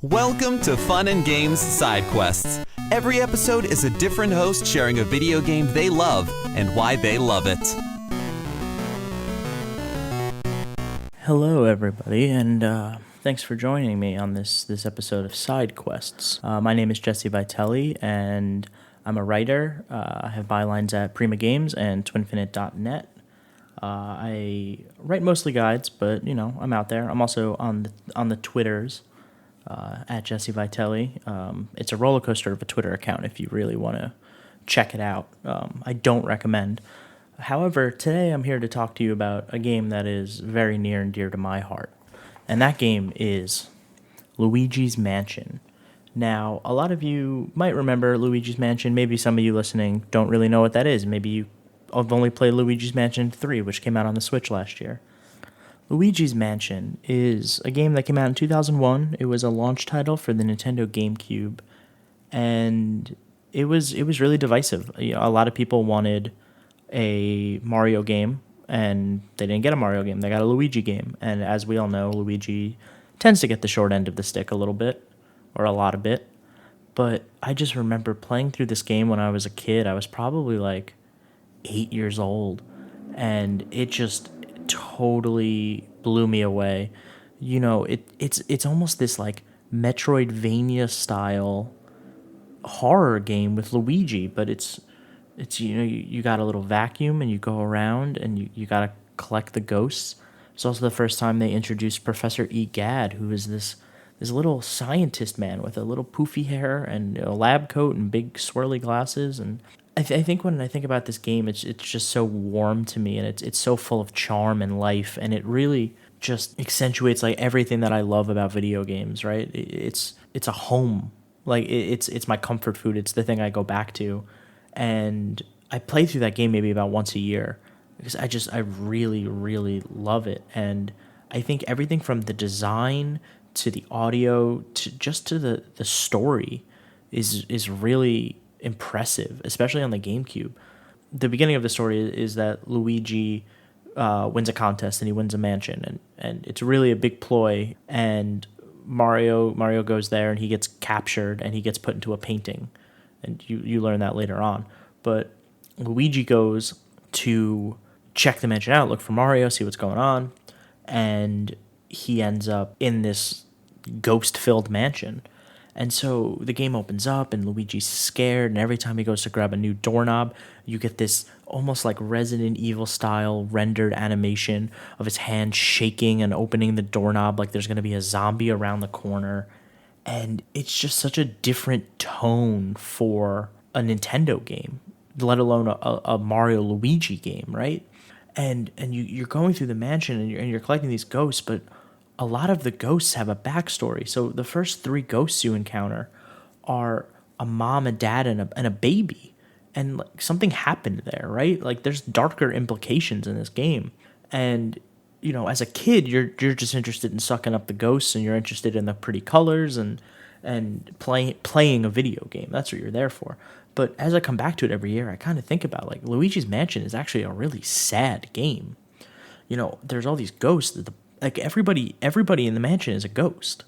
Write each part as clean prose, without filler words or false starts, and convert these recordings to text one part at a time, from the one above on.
Welcome to Fun and Games Side Quests. Every episode is a different host sharing a video game they love and why they love it. Hello, everybody, and thanks for joining me on this episode of Side Quests. My name is Jesse Vitelli, and I'm a writer. I have bylines at Prima Games and twinfinite.net. I write mostly guides, but I'm out there. I'm also on the Twitters at Jesse Vitelli. It's a roller coaster of a Twitter account if you really want to check it out. I don't recommend. However, today I'm here to talk to you about a game that is very near and dear to my heart, and that game is Luigi's Mansion. Now, a lot of you might remember Luigi's Mansion. Maybe some of you listening don't really know what that is. Maybe you have only played Luigi's Mansion 3, which came out on the Switch last year. Luigi's Mansion is a game that came out in 2001. It was a launch title for the Nintendo GameCube, and it was really divisive. A lot of people wanted a Mario game, and they didn't get a Mario game. They got a Luigi game, and as we all know, Luigi tends to get the short end of the stick a little bit, or a lot of it. But I just remember playing through this game when I was a kid. I was probably like 8 years old, and it just totally blew me away. It's almost this like Metroidvania style horror game with Luigi, but it's you got a little vacuum and you go around and you got to collect the ghosts. It's also the first time they introduced Professor Egad, who is this little scientist man with a little poofy hair and a lab coat and big swirly glasses. And I think when I think about this game, it's just so warm to me, and it's so full of charm and life, and it really just accentuates like everything that I love about video games. Right? It's a home. Like it's my comfort food. It's the thing I go back to. And I play through that game maybe about once a year because I really, really love it. And I think everything from the design to the audio to the story is really impressive, especially on the GameCube. The beginning of the story is that Luigi wins a contest and he wins a mansion, and it's really a big ploy. And Mario goes there and he gets captured and he gets put into a painting. And you learn that later on. But Luigi goes to check the mansion out, look for Mario, see what's going on, and he ends up in this ghost-filled mansion. And so the game opens up, and Luigi's scared, and every time he goes to grab a new doorknob, you get this almost like Resident Evil-style rendered animation of his hand shaking and opening the doorknob like there's going to be a zombie around the corner. And it's just such a different tone for a Nintendo game, let alone a Mario Luigi game, right? And you're going through the mansion and you're collecting these ghosts, but a lot of the ghosts have a backstory. So the first 3 ghosts you encounter are a mom, a dad, and a baby. And like something happened there, right? Like there's darker implications in this game. And as a kid, you're just interested in sucking up the ghosts, and you're interested in the pretty colors and playing a video game. That's what you're there for. But as I come back to it every year, I kind of think about like Luigi's Mansion is actually a really sad game. There's all these ghosts. Like everybody in the mansion is a ghost.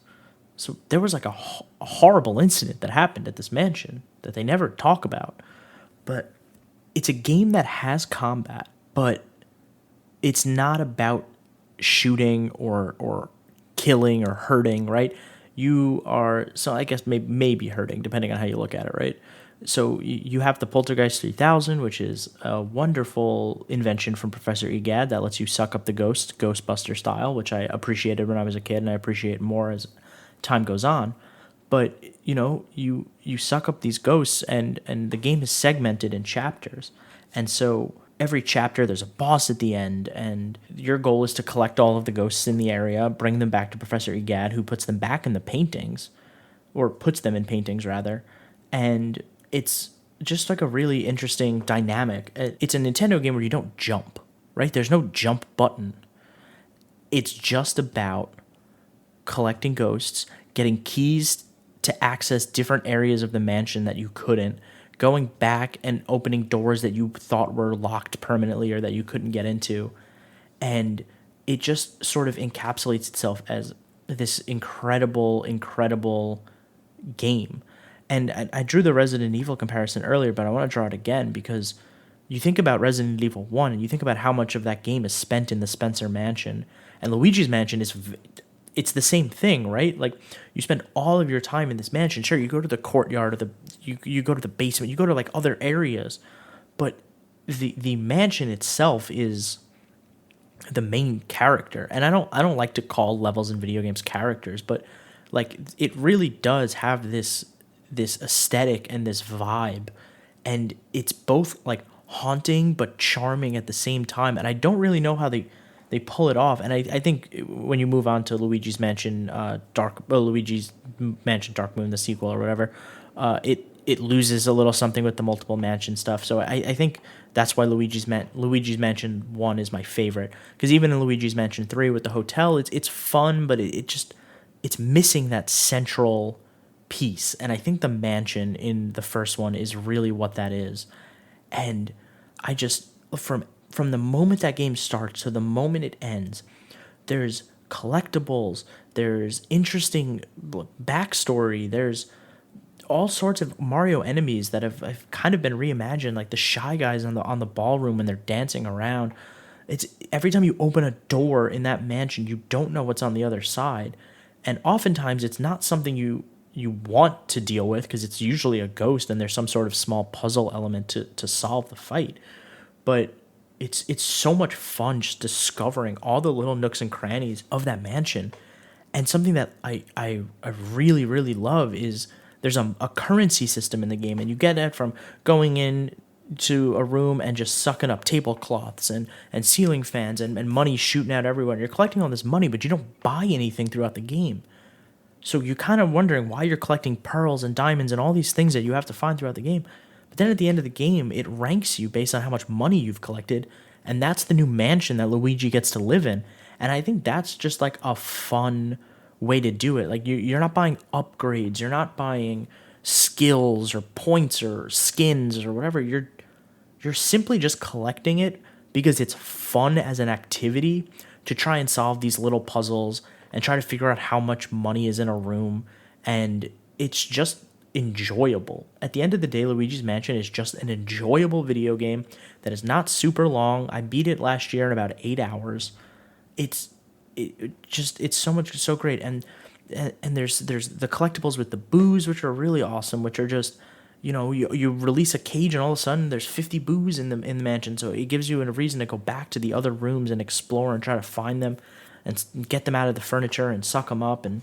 So there was like a horrible incident that happened at this mansion that they never talk about. But it's a game that has combat, but it's not about shooting or killing or hurting, right? So I guess maybe hurting, depending on how you look at it, right? So you have the Poltergeist 3000, which is a wonderful invention from Professor Egad that lets you suck up the ghost, Ghostbuster style, which I appreciated when I was a kid, and I appreciate more as time goes on. But you suck up these ghosts, and the game is segmented in chapters, and so every chapter there's a boss at the end, and your goal is to collect all of the ghosts in the area, bring them back to Professor Egad, who puts them back in the paintings, or puts them in paintings rather, and it's just like a really interesting dynamic. It's a Nintendo game where you don't jump, right? There's no jump button. It's just about collecting ghosts, getting keys to access different areas of the mansion that you couldn't, going back and opening doors that you thought were locked permanently or that you couldn't get into. And it just sort of encapsulates itself as this incredible game. And I drew the Resident Evil comparison earlier, but I want to draw it again because you think about Resident Evil 1 and you think about how much of that game is spent in the Spencer Mansion. And Luigi's Mansion it's the same thing, right? Like, you spend all of your time in this mansion. Sure, you go to the courtyard or you go to the basement, you go to like other areas, but the mansion itself is the main character. And I don't like to call levels in video games characters, but like, it really does have this aesthetic and this vibe, and it's both like haunting but charming at the same time. And I don't really know how they pull it off. And I think when you move on to Luigi's Mansion Dark Moon, the sequel or whatever, it loses a little something with the multiple mansion stuff. So I think that's why Luigi's Mansion 1 is my favorite, because even in Luigi's Mansion 3 with the hotel, it's fun, but it's missing that central piece. And I think the mansion in the first one is really what that is. And I just, from the moment that game starts to the moment it ends, there's collectibles, there's interesting backstory, there's all sorts of Mario enemies that have kind of been reimagined, like the Shy Guys on the ballroom when they're dancing around. It's every time you open a door in that mansion, you don't know what's on the other side, and oftentimes it's not something you want to deal with, because it's usually a ghost and there's some sort of small puzzle element to solve the fight. But it's so much fun just discovering all the little nooks and crannies of that mansion. And something that I really, really love is there's a currency system in the game, and you get that from going in to a room and just sucking up tablecloths and ceiling fans and money shooting out everywhere. You're collecting all this money, but you don't buy anything throughout the game. So you're kind of wondering why you're collecting pearls and diamonds and all these things that you have to find throughout the game. But then at the end of the game, it ranks you based on how much money you've collected, and that's the new mansion that Luigi gets to live in. And I think that's just like a fun way to do it. Like, you're not buying upgrades, you're not buying skills or points or skins or whatever. You're simply just collecting it because it's fun as an activity to try and solve these little puzzles and try to figure out how much money is in a room. And it's just enjoyable. At the end of the day, Luigi's Mansion is just an enjoyable video game that is not super long. I beat it last year in about 8 hours. It's so great. And there's the collectibles with the boos, which are really awesome, which are just, you release a cage and all of a sudden there's 50 boos in the mansion. So it gives you a reason to go back to the other rooms and explore and try to find them and get them out of the furniture and suck them up. And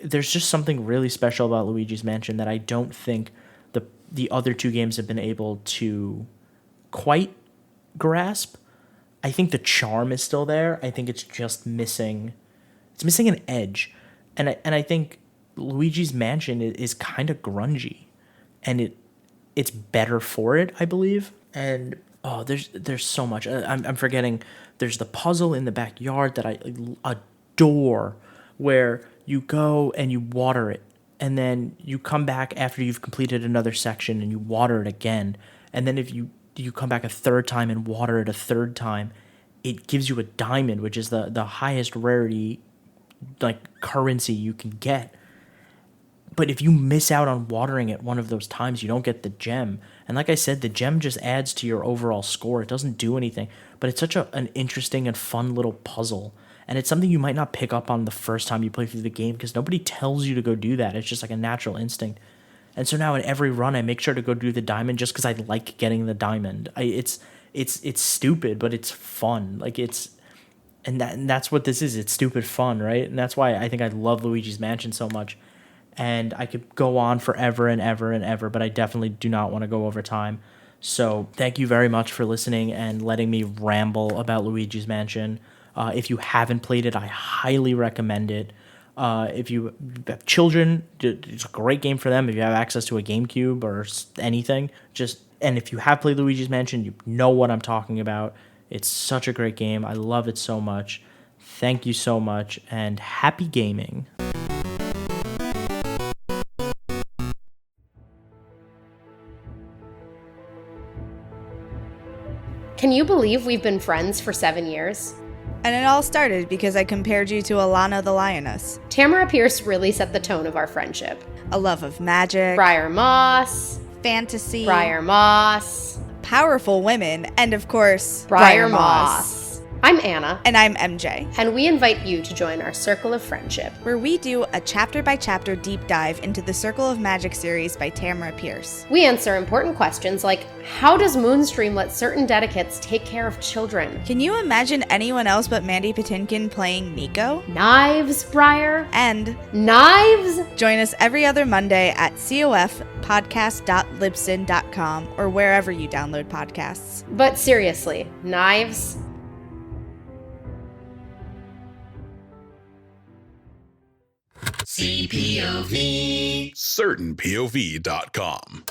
there's just something really special about Luigi's Mansion that I don't think the other two games have been able to quite grasp. I think the charm is still there. I think it's just missing. It's missing an edge, and I think Luigi's Mansion is kind of grungy, and it's better for it, I believe. And there's so much. I'm forgetting. There's the puzzle in the backyard that I adore, where you go and you water it, and then you come back after you've completed another section and you water it again, and then if you come back a third time and water it a third time, it gives you a diamond, which is the highest rarity, like, currency you can get. But if you miss out on watering it one of those times, you don't get the gem. And like I said, the gem just adds to your overall score. It doesn't do anything, but it's such an interesting and fun little puzzle. And it's something you might not pick up on the first time you play through the game, because nobody tells you to go do that. It's just like a natural instinct. And so now in every run, I make sure to go do the diamond just because I like getting the diamond. It's stupid, but it's fun. Like, and that's what this is. It's stupid fun, right? And that's why I think I love Luigi's Mansion so much. And I could go on forever and ever and ever, but I definitely do not want to go over time. So thank you very much for listening and letting me ramble about Luigi's Mansion. If you haven't played it, I highly recommend it. If you have children, it's a great game for them. If you have access to a GameCube or anything, and if you have played Luigi's Mansion, you know what I'm talking about. It's such a great game. I love it so much. Thank you so much, and happy gaming. Can you believe we've been friends for 7 years? And it all started because I compared you to Alana the lioness. Tamara Pierce really set the tone of our friendship. A love of magic, Briar Moss, fantasy, Briar Moss, powerful women, and of course, Briar Moss. I'm Anna. And I'm MJ. And we invite you to join our Circle of Friendship, where we do a chapter-by-chapter deep dive into the Circle of Magic series by Tamara Pierce. We answer important questions like, how does Moonstream let certain dedicates take care of children? Can you imagine anyone else but Mandy Patinkin playing Nico? Knives, Briar? And knives? Join us every other Monday at cofpodcast.libsyn.com or wherever you download podcasts. But seriously, knives? CPOV. CertainPOV.com.